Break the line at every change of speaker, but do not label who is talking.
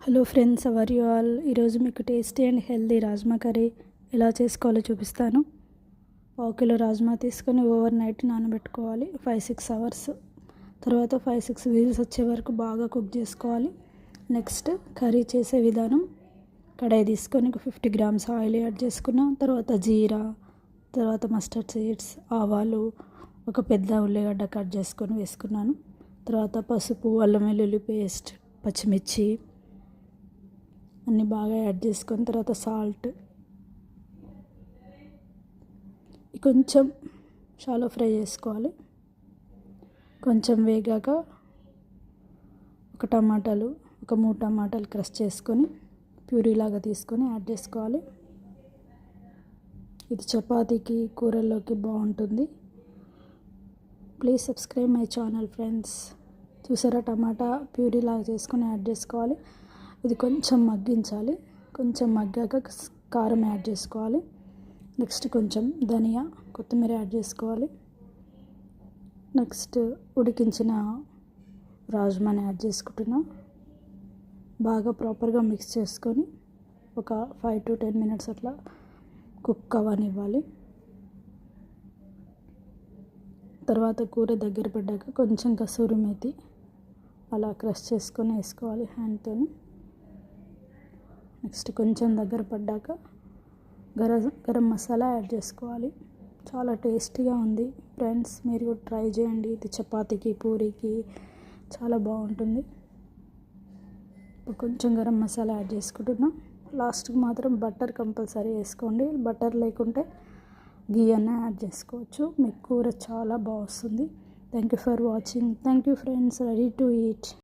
Hello friends, how are you all. ఈరోజు మీకు tasty and healthy rajma curry ఎలా చేసుకోవాలో చూపిస్తాను. 1 కిలో రాజ్మా తీసుకొని ఓవర్ నైట్ నానబెట్టుకోవాలి 5-6 అవర్స్. తర్వాత 5-6 విజిల్స్ వచ్చే వరకు బాగా కుక్ చేసుకోవాలి. నెక్స్ట్ కర్రీ చేసే విధానం: కడాయి తీసుకొని 50 గ్రామ్స్ ఆయిల్ యాడ్ చేసుకున్నాం. తర్వాత జీరా, తర్వాత మస్టర్డ్ సీడ్స్, ఆవాలు, ఒక పెద్ద ఉల్లిగడ్డ కట్ చేసుకొని వేసుకున్నాను. తర్వాత పసుపు, అల్లం వెల్లుల్లి పేస్ట్, పచ్చిమిర్చి అన్నీ బాగా యాడ్ చేసుకొని తర్వాత సాల్ట్, కొంచెం షాలో ఫ్రై చేసుకోవాలి. కొంచెం వేగాక ఒక 3 టమాటాలు క్రష్ చేసుకొని ప్యూరీలాగా తీసుకొని యాడ్ చేసుకోవాలి. ఇది చపాతీకి, కూరల్లోకి బాగుంటుంది. Please subscribe my channel friends. చూసారా, టమాటా ప్యూరీలాగా చేసుకొని యాడ్ చేసుకోవాలి. ఇది కొంచెం మగ్గించాలి. కొంచెం మగ్గాక కారం యాడ్ చేసుకోవాలి. నెక్స్ట్ కొంచెం ధనియా, కొత్తిమీర యాడ్ చేసుకోవాలి. నెక్స్ట్ ఉడికించిన రాజ్మాని యాడ్ చేసుకుంటున్నాం. బాగా ప్రాపర్గా మిక్స్ చేసుకొని ఒక 5 to 10 minutes అట్లా కుక్ అవ్వనివ్వాలి. తర్వాత కూర దగ్గర పడ్డాక కొంచెం కసూరి మేతి అలా క్రష్ చేసుకొని వేసుకోవాలి హ్యాండ్తో. నెక్స్ట్ కొంచెం దగ్గర పడ్డాక గరం మసాలా యాడ్ చేసుకోవాలి. చాలా టేస్టీగా ఉంది ఫ్రెండ్స్, మీరు కూడా ట్రై చేయండి. ఇది చపాతీకి, పూరీకి చాలా బాగుంటుంది. కొంచెం గరం మసాలా యాడ్ చేసుకుంటున్నాం. లాస్ట్కి మాత్రం బటర్ కంపల్సరీ వేసుకోండి. బటర్ లేకుంటే గీ అన్న యాడ్ చేసుకోవచ్చు. మీకు కూర చాలా బాగా వస్తుంది. Thank you for watching. Thank you friends. Ready to eat.